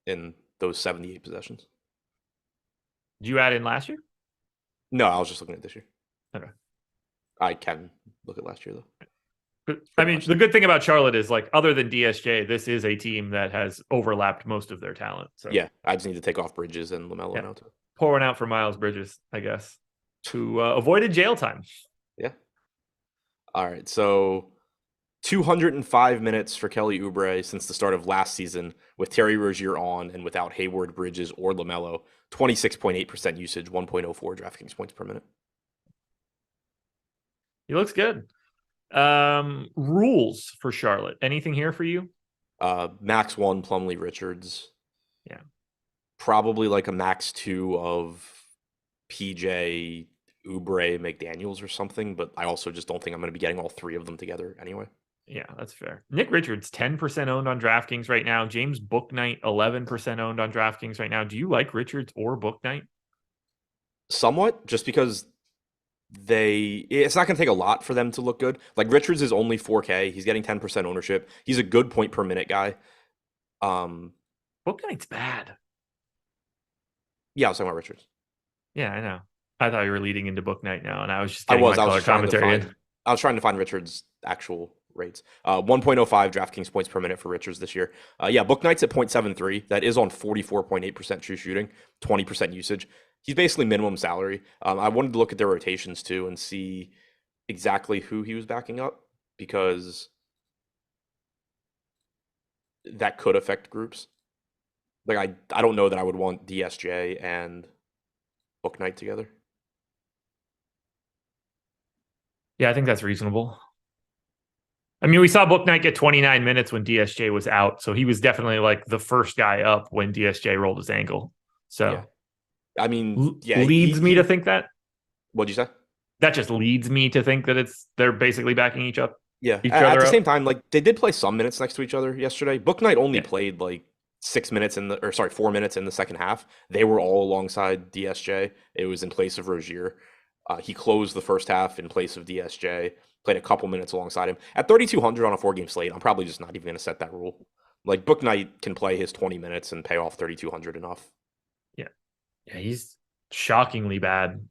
in those 78 possessions. Did you add in last year? No, I was just looking at this year. Okay. I can look at last year, though. But, I mean, the good thing about Charlotte is, like, other than DSJ, this is a team that has overlapped most of their talent. So yeah, I just need to take off Bridges and LaMelo now, too. Pour one out for Miles Bridges, I guess, who avoided jail time. Yeah. All right, so 205 minutes for Kelly Oubre since the start of last season with Terry Rozier on and without Hayward, Bridges, or LaMelo. 26.8% usage, 1.04 DraftKings points per minute. He looks good. Rules for Charlotte. Anything here for you? Max 1, Plumlee Richards. Yeah. Probably like a max 2 of PJ, Oubre, McDaniels or something, but I also just don't think I'm going to be getting all three of them together anyway. Yeah, that's fair. Nick Richards, 10% owned on DraftKings right now. James Bouknight, 11% owned on DraftKings right now. Do you like Richards or Bouknight? Somewhat, just because it's not going to take a lot for them to look good. Like Richards is only 4K. He's getting 10% ownership. He's a good point per minute guy. Bouknight's bad. Yeah, I was talking about Richards. Yeah, I know. I thought you were leading into Bouknight now, and I was just I getting was my color just trying to commentary find. I was trying to find Richards' actual rates. 1.05 DraftKings points per minute for Richards this year. Yeah, Bouknight's at 0.73. That is on 44.8% true shooting, 20% usage. He's basically minimum salary. I wanted to look at their rotations too and see exactly who he was backing up because that could affect groups. Like I don't know that I would want DSJ and Bouknight together. Yeah, I think that's reasonable. I mean, we saw Bouknight get 29 minutes when DSJ was out, so he was definitely like the first guy up when DSJ rolled his ankle. So, yeah. I mean, yeah, leads me to think that. What'd you say? That just leads me to think that they're basically backing each other. Yeah. At the same time, like they did play some minutes next to each other yesterday. Bouknight only played like 4 minutes in the second half. They were all alongside DSJ. It was in place of Rozier. He closed the first half in place of DSJ, played a couple minutes alongside him. At 3,200 on a 4-game slate, I'm probably just not even going to set that rule. Like Bouknight can play his 20 minutes and pay off 3,200 enough. Yeah. Yeah, he's shockingly bad.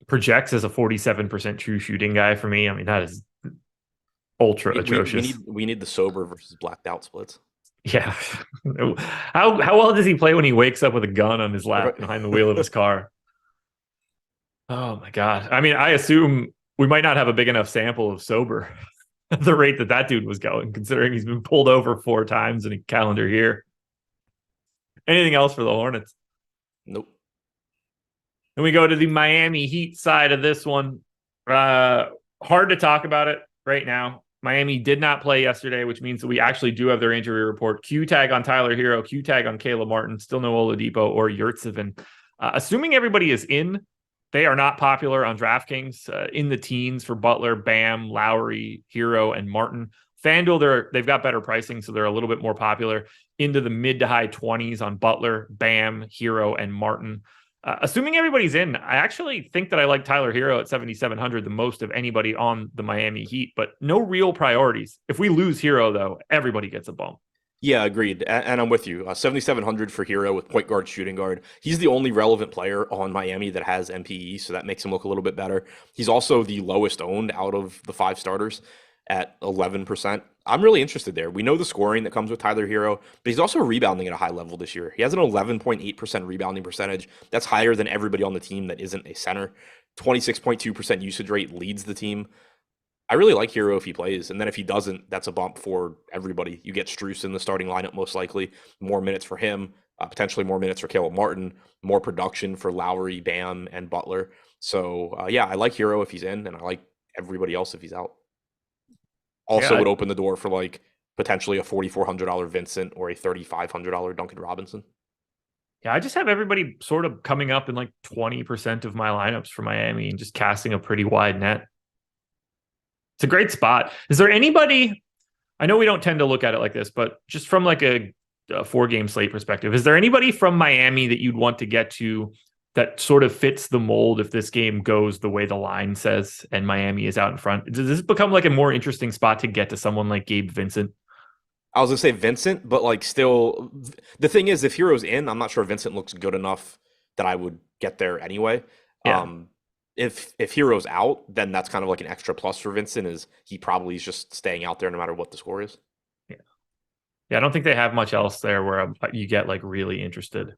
Projects as a 47% true shooting guy for me. I mean, that is ultra atrocious. We need the sober versus blacked out splits. Yeah. How well does he play when he wakes up with a gun on his lap behind the wheel of his car? Oh my God. I mean, I assume we might not have a big enough sample of sober at the rate that dude was going, considering he's been pulled over 4 times in a calendar year. Anything else for the Hornets? Nope. And we go to the Miami Heat side of this one. Hard to talk about it right now. Miami did not play yesterday, which means that we actually do have their injury report. Q tag on Tyler Hero, Q tag on Caleb Martin, still no Oladipo or Yurtseven. Assuming everybody is in, they are not popular on DraftKings. In the teens for Butler, Bam, Lowry, Hero, and Martin. FanDuel, they've got better pricing, so they're a little bit more popular. Into the mid to high 20s on Butler, Bam, Hero, and Martin. Assuming everybody's in, I actually think that I like Tyler Hero at 7,700 the most of anybody on the Miami Heat, but no real priorities. If we lose Hero, though, everybody gets a bump. Yeah, agreed. And I'm with you. 7,700 for Hero with point guard, shooting guard. He's the only relevant player on Miami that has MPE, so that makes him look a little bit better. He's also the lowest owned out of the 5 starters at 11%. I'm really interested there. We know the scoring that comes with Tyler Hero, but he's also rebounding at a high level this year. He has an 11.8% rebounding percentage. That's higher than everybody on the team that isn't a center. 26.2% usage rate leads the team. I really like Hero if he plays, and then if he doesn't, that's a bump for everybody. You get Strus in the starting lineup most likely, more minutes for him, potentially more minutes for Caleb Martin, more production for Lowry, Bam, and Butler. So yeah, I like Hero if he's in, and I like everybody else if he's out. Also would open the door for like potentially a $4,400 Vincent or a $3,500 Duncan Robinson. Yeah, I just have everybody sort of coming up in like 20% of my lineups for Miami and just casting a pretty wide net. It's a great spot. Is there anybody, I know we don't tend to look at it like this, but just from like a 4-game slate perspective, is there anybody from Miami that you'd want to get to that sort of fits the mold if this game goes the way the line says and Miami is out in front? Does this become like a more interesting spot to get to someone like Gabe Vincent? I was going to say Vincent, but like still, the thing is, if Hero's in, I'm not sure Vincent looks good enough that I would get there anyway. Yeah. If Hero's out, then that's kind of like an extra plus for Vincent, is he probably is just staying out there no matter what the score is. Yeah. Yeah, I don't think they have much else there where you get like really interested.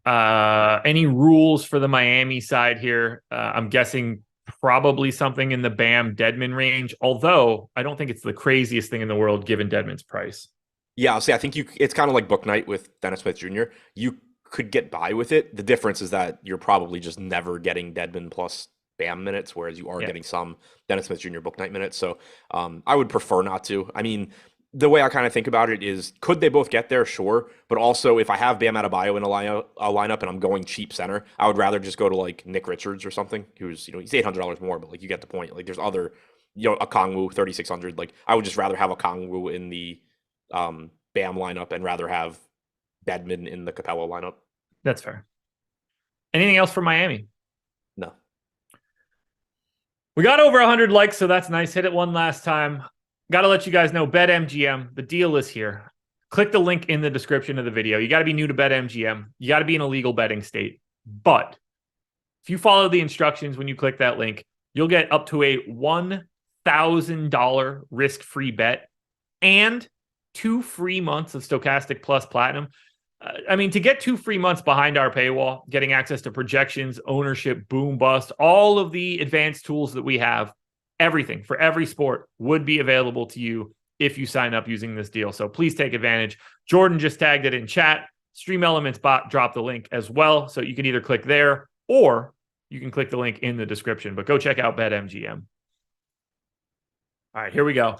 Any rules for the Miami side here? I'm guessing probably something in the Bam Dedmon range, although I don't think it's the craziest thing in the world given Dedmon's price. Yeah, I'll say I think it's kind of like Bouknight with Dennis Smith Jr. You could get by with it. The difference is that you're probably just never getting Dedmon plus Bam minutes, whereas you are getting some Dennis Smith Jr. Bouknight minutes. So I would prefer not to. I mean, the way I kind of think about it is, could they both get there? Sure. But also, if I have Bam Adebayo in a lineup and I'm going cheap center, I would rather just go to like Nick Richards or something, who's, he's $800 more, but like you get the point. Like there's other, a Kongwu 3,600. Like I would just rather have a Kongwu in the Bam lineup and rather have Bedman in the Capella lineup. That's fair. Anything else for Miami? No. We got over 100 likes, so that's nice. Hit it one last time. Got to let you guys know, BetMGM, the deal is here. Click the link in the description of the video. You got to be new to BetMGM. You got to be in a legal betting state. But if you follow the instructions when you click that link, you'll get up to a $1,000 risk-free bet and 2 free months of Stokastic Plus Platinum. To get 2 free months behind our paywall, getting access to projections, ownership, boom bust, all of the advanced tools that we have, everything for every sport would be available to you if you sign up using this deal. So please take advantage. Jordan just tagged it in chat. Stream Elements bot dropped the link as well. So you can either click there or you can click the link in the description, but go check out BetMGM. All right, here we go.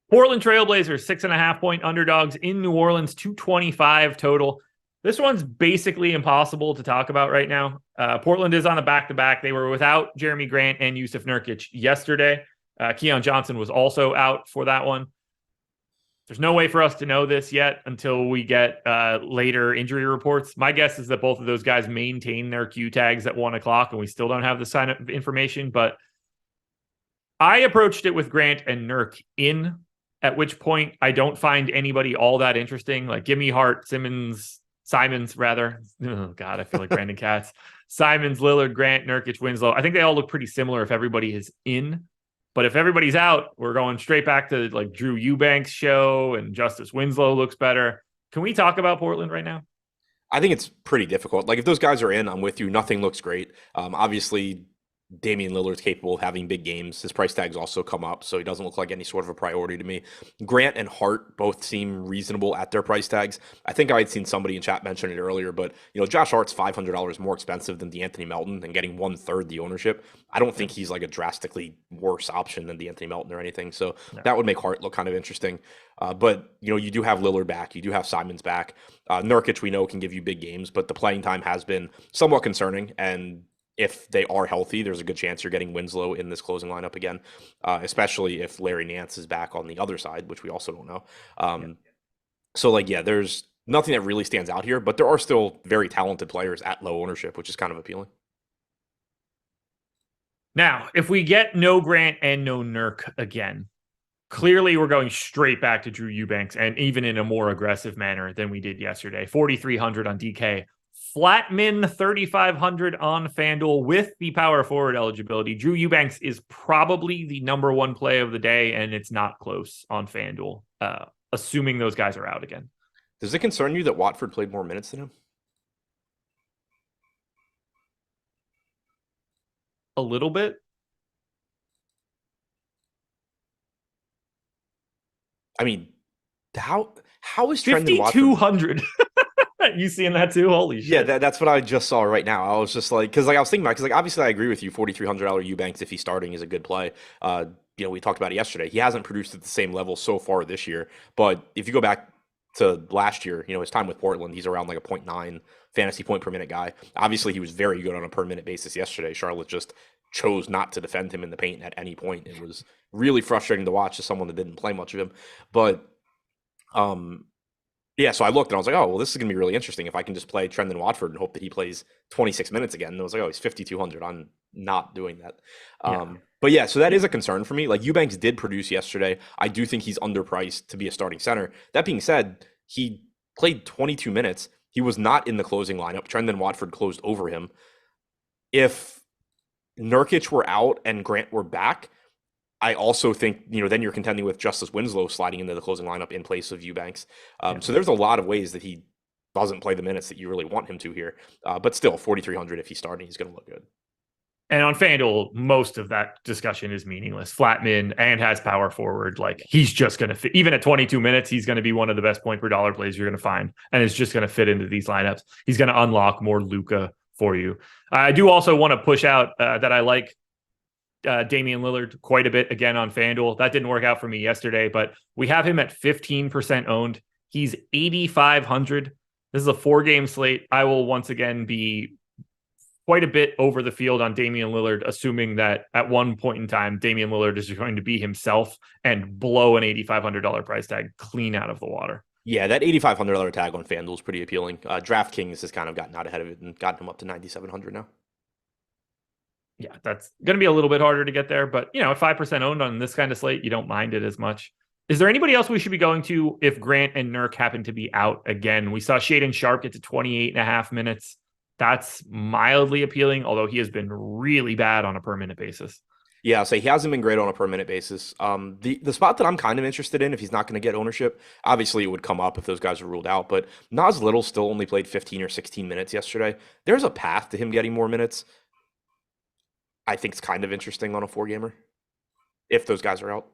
Portland Trailblazers, 6.5-point underdogs in New Orleans, 225 total. This one's basically impossible to talk about right now. Portland is on a back-to-back. They were without Jeremy Grant and Yusuf Nurkic yesterday. Keon Johnson was also out for that one. There's no way for us to know this yet until we get later injury reports. My guess is that both of those guys maintain their Q tags at 1 o'clock, and we still don't have the sign-up information. But I approached it with Grant and Nurk in, at which point I don't find anybody all that interesting. Like, give me Hart, Simons, rather. Oh, God, I feel like Brandon Katz. Simons, Lillard, Grant, Nurkic, Winslow. I think they all look pretty similar if everybody is in. But if everybody's out, we're going straight back to like Drew Eubanks' show, and Justice Winslow looks better. Can we talk about Portland right now? I think it's pretty difficult. Like if those guys are in, I'm with you. Nothing looks great. Obviously, Damian Lillard's capable of having big games. His price tags also come up, so he doesn't look like any sort of a priority to me. Grant and Hart both seem reasonable at their price tags. I think I had seen somebody in chat mention it earlier, but Josh Hart's $500 more expensive than DeAnthony Melton and getting 1/3 the ownership. I don't think he's like a drastically worse option than DeAnthony Melton or anything. So that would make Hart look kind of interesting. But you do have Lillard back. You do have Simons back. Nurkic, we know, can give you big games, but the playing time has been somewhat concerning. And if they are healthy, there's a good chance you're getting Winslow in this closing lineup again, especially if Larry Nance is back on the other side, which we also don't know. So, there's nothing that really stands out here, but there are still very talented players at low ownership, which is kind of appealing. Now, if we get no Grant and no Nurk again, clearly we're going straight back to Drew Eubanks, and even in a more aggressive manner than we did yesterday. 4,300 on DK. Flatman 3,500 on FanDuel with the power forward eligibility. Drew Eubanks is probably the number one play of the day, and it's not close on FanDuel, assuming those guys are out again. Does it concern you that Watford played more minutes than him? A little bit. I mean, how is Trendon Watford 5,200? You seeing that too? Holy shit. Yeah, that's what I just saw right now. I was just like, because I was thinking about, because obviously I agree with you, $4,300 Eubanks, if he's starting, is a good play. We talked about it yesterday. He hasn't produced at the same level so far this year, but if you go back to last year, his time with Portland, he's around like a 0.9 fantasy point per minute guy. Obviously, he was very good on a per minute basis yesterday. Charlotte just chose not to defend him in the paint at any point. It was really frustrating to watch as someone that didn't play much of him. But so I looked and I was like, oh, well, this is going to be really interesting if I can just play Trendon Watford and hope that he plays 26 minutes again. And I was like, oh, he's 5,200. I'm not doing that. But so that is a concern for me. Like, Eubanks did produce yesterday. I do think he's underpriced to be a starting center. That being said, he played 22 minutes. He was not in the closing lineup. Trendon Watford closed over him. If Nurkic were out and Grant were back, I also think, then you're contending with Justice Winslow sliding into the closing lineup in place of Eubanks. So there's a lot of ways that he doesn't play the minutes that you really want him to here. But still, 4,300, if he's starting, he's going to look good. And on FanDuel, most of that discussion is meaningless. Flatman and has power forward. Like, he's just going to fit. Even at 22 minutes, he's going to be one of the best point per dollar plays you're going to find. And it's just going to fit into these lineups. He's going to unlock more Luka for you. I do also want to push out that I like Damian Lillard quite a bit again on FanDuel. That didn't work out for me yesterday, but we have him at 15% owned. He's 8,500. This is a 4-game slate. I will once again be quite a bit over the field on Damian Lillard, assuming that at one point in time, Damian Lillard is going to be himself and blow an $8,500 price tag clean out of the water. Yeah, that $8,500 tag on FanDuel is pretty appealing. DraftKings has kind of gotten out ahead of it and gotten him up to 9,700 now. Yeah, that's going to be a little bit harder to get there, but at 5% owned on this kind of slate, you don't mind it as much. Is there anybody else we should be going to if Grant and Nurk happen to be out again? We saw Shaedon Sharpe get to 28.5 minutes. That's mildly appealing, although he has been really bad on a per minute basis. Yeah, so he hasn't been great on a per minute basis. The spot that I'm kind of interested in, if he's not going to get ownership, obviously it would come up if those guys are ruled out, but Nas Little still only played 15 or 16 minutes yesterday. There's a path to him getting more minutes. I think it's kind of interesting on a 4-gamer if those guys are out.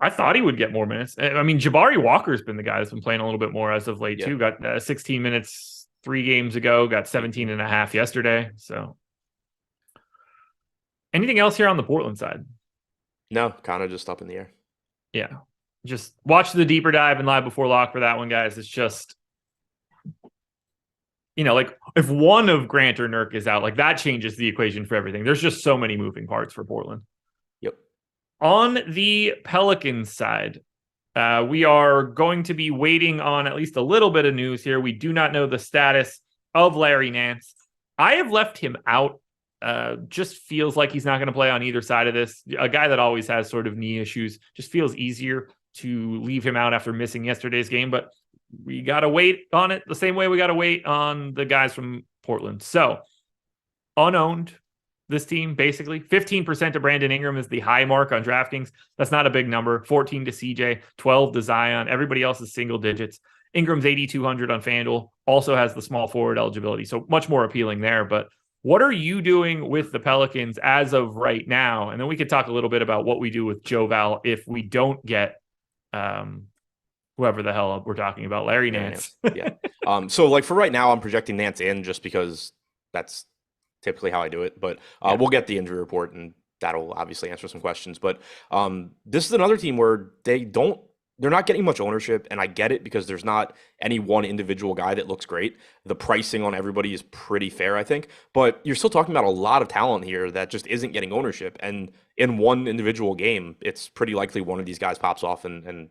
I thought he would get more minutes. I mean, Jabari Walker's been the guy that's been playing a little bit more as of late too. Got 16 minutes 3 games ago, got 17 and a half yesterday. So anything else here on the Portland side? No, kind of just up in the air. Yeah. Just watch the deeper dive and live before lock for that one, guys. It's just, like if one of Grant or Nurk is out, like that changes the equation for everything. There's just so many moving parts for Portland. Yep. On the Pelicans side, we are going to be waiting on at least a little bit of news here. We do not know the status of Larry Nance. I have left him out. Just feels like he's not going to play on either side of this. A guy that always has sort of knee issues, just feels easier to leave him out after missing yesterday's game. But we got to wait on it the same way we got to wait on the guys from Portland. So unowned, this team, basically 15% to Brandon Ingram is the high mark on DraftKings. That's not a big number. 14 to CJ, 12 to Zion. Everybody else is single digits. Ingram's 8,200 on FanDuel, also has the small forward eligibility. So much more appealing there. But what are you doing with the Pelicans as of right now? And then we could talk a little bit about what we do with Joe Val if we don't get whoever the hell we're talking about, Larry Nance. Yeah. So like for right now, I'm projecting Nance in just because that's typically how I do it. But we'll get the injury report and that'll obviously answer some questions. But this is another team where they're not getting much ownership, and I get it because there's not any one individual guy that looks great. The pricing on everybody is pretty fair, I think, but you're still talking about a lot of talent here that just isn't getting ownership. And in one individual game, it's pretty likely one of these guys pops off and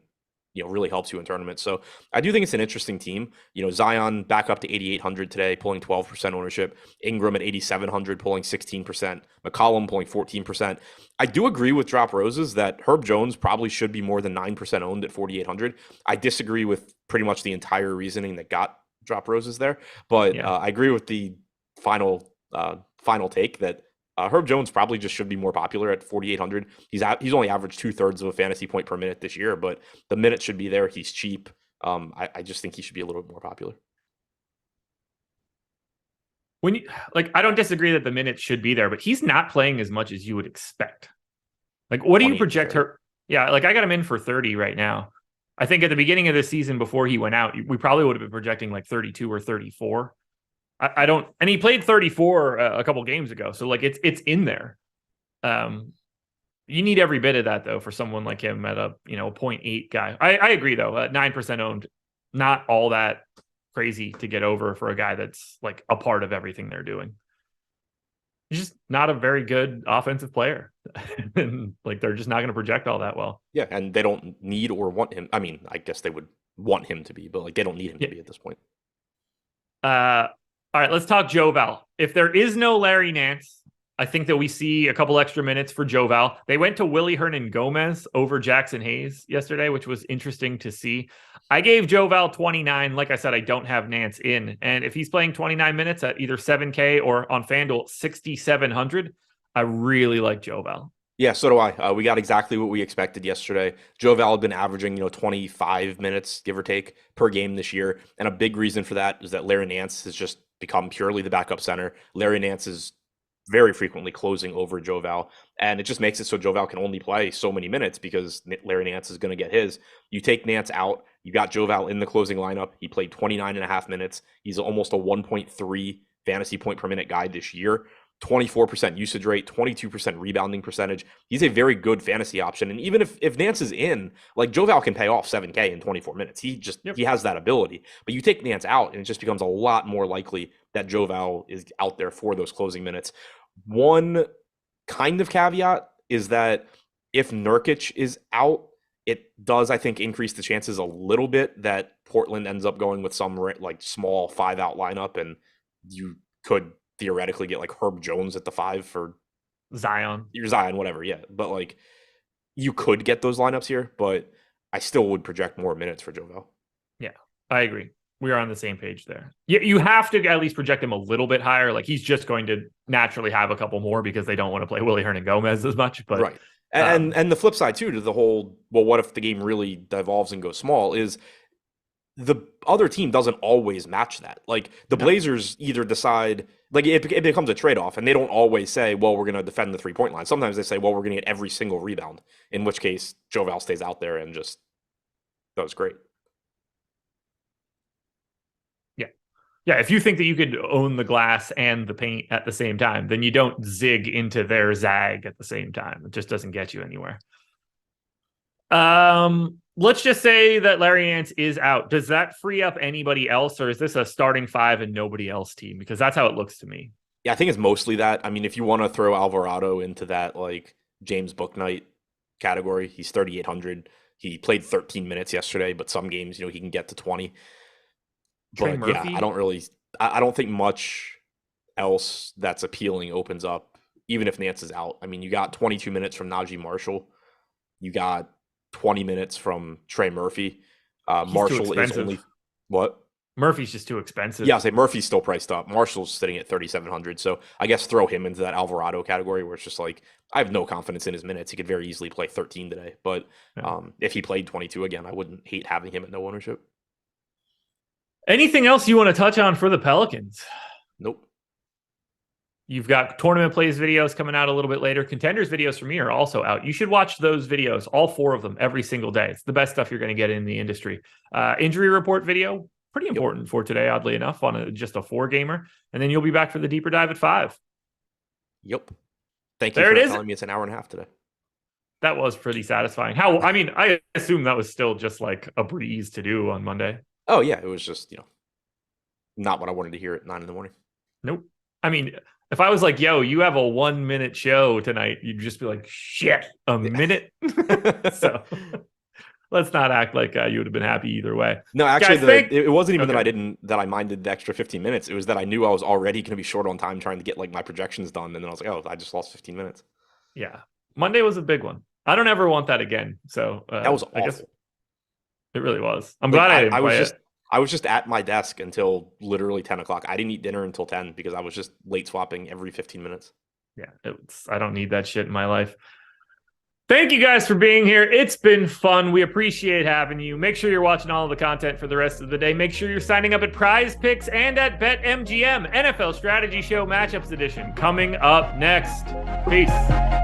really helps you in tournaments. So I do think it's an interesting team. Zion back up to 8,800 today, pulling 12% ownership. Ingram at 8,700, pulling 16%. McCollum pulling 14%. I do agree with Drop Roses that Herb Jones probably should be more than 9% owned at 4,800. I disagree with pretty much the entire reasoning that got Drop Roses there, but I agree with the final take that Herb Jones probably just should be more popular at 4,800. He's only averaged 2/3 of a fantasy point per minute this year, but the minutes should be there. He's cheap. I just think he should be a little bit more popular. I don't disagree that the minutes should be there, but he's not playing as much as you would expect. Like, what do you project her? Yeah, I got him in for 30 right now. I think at the beginning of the season before he went out, we probably would have been projecting like 32 or 34. I don't, and he played 34 a couple games ago, so it's in there. You need every bit of that though for someone like him at a 0.8 guy. I agree though, 9% owned, not all that crazy to get over for a guy that's like a part of everything they're doing. He's just not a very good offensive player, and they're just not going to project all that well. Yeah, and they don't need or want him. I mean, I guess they would want him to be, but they don't need him to be at this point. All right, let's talk Joe Val. If there is no Larry Nance, I think that we see a couple extra minutes for Joe Val. They went to Willie Hernan-Gomez over Jackson Hayes yesterday, which was interesting to see. I gave Joe Val 29. Like I said, I don't have Nance in. And if he's playing 29 minutes at either 7K or on FanDuel 6,700, I really like Joe Val. Yeah, so do I. We got exactly what we expected yesterday. Joe Val had been averaging, 25 minutes, give or take, per game this year. And a big reason for that is that Larry Nance has just become purely the backup center. Larry Nance is very frequently closing over Joe Val, and it just makes it so Joe Val can only play so many minutes because Larry Nance is going to get his. You take Nance out, you got Joe Val in the closing lineup. He played 29 and a half minutes. He's almost a 1.3 fantasy point per minute guy this year. 24% usage rate, 22% rebounding percentage. He's a very good fantasy option. And even if Nance is in, like Joval can pay off 7K in 24 minutes. He has that ability. But you take Nance out and it just becomes a lot more likely that Joval is out there for those closing minutes. One kind of caveat is that if Nurkic is out, it does, I think, increase the chances a little bit that Portland ends up going with some like small 5-out lineup, and you could theoretically get like Herb Jones at the 5 for Zion, whatever. Yeah. But like you could get those lineups here, but I still would project more minutes for Jovel. Yeah, I agree. We are on the same page there. You have to at least project him a little bit higher. Like he's just going to naturally have a couple more because they don't want to play Willie Hernan-Gomez as much. But right. And the flip side too to the whole, well, what if the game really devolves and goes small, is the other team doesn't always match that. Like the Blazers either decide, like it becomes a trade-off, and they don't always say, well, we're going to defend the 3-point line. Sometimes they say, well, we're going to get every single rebound, in which case Jovel stays out there and just does great. Yeah, if you think that you could own the glass and the paint at the same time, then you don't zig into their zag at the same time. It just doesn't get you anywhere. Let's just say that Larry Nance is out. Does that free up anybody else, or is this a starting 5 and nobody else team? Because that's how it looks to me. Yeah, I think it's mostly that. I mean, if you want to throw Alvarado into that like James Bouknight category, he's 3,800. He played 13 minutes yesterday, but some games, he can get to 20. But yeah, I don't think much else that's appealing opens up, even if Nance is out. I mean, you got 22 minutes from Najee Marshall. You got 20 minutes from Trey Murphy. Marshall is only what? Murphy's just too expensive. Yeah, I say Murphy's still priced up. Marshall's sitting at 3,700. So I guess throw him into that Alvarado category where it's just like, I have no confidence in his minutes. He could very easily play 13 today. But if he played 22 again, I wouldn't hate having him at no ownership. Anything else you want to touch on for the Pelicans? Nope. You've got tournament plays videos coming out a little bit later. Contenders videos from me are also out. You should watch those videos, all 4 of them, every single day. It's the best stuff you're going to get in the industry. Injury report video, pretty important for today, oddly enough, on just a 4-gamer. And then you'll be back for the deeper dive at 5. Yep. Thank you for telling me it's an hour and a half today. That was pretty satisfying. I assume that was still just like a breeze to do on Monday. Oh, yeah. It was just, not what I wanted to hear at 9 a.m. Nope. I mean, if I was like, yo, you have a 1-minute show tonight, you'd just be like, shit, a minute? So let's not act like you would have been happy either way. No, actually, it wasn't even that I minded the extra 15 minutes. It was that I knew I was already going to be short on time trying to get like my projections done. And then I was like, oh, I just lost 15 minutes. Yeah. Monday was a big one. I don't ever want that again. So that was awful. I guess it really was. I'm glad I didn't play it. I was just at my desk until literally 10 o'clock. I didn't eat dinner until 10 because I was just late swapping every 15 minutes. Yeah, I don't need that shit in my life. Thank you guys for being here. It's been fun. We appreciate having you. Make sure you're watching all of the content for the rest of the day. Make sure you're signing up at Prize Picks and at BetMGM. NFL Strategy Show Matchups Edition coming up next. Peace.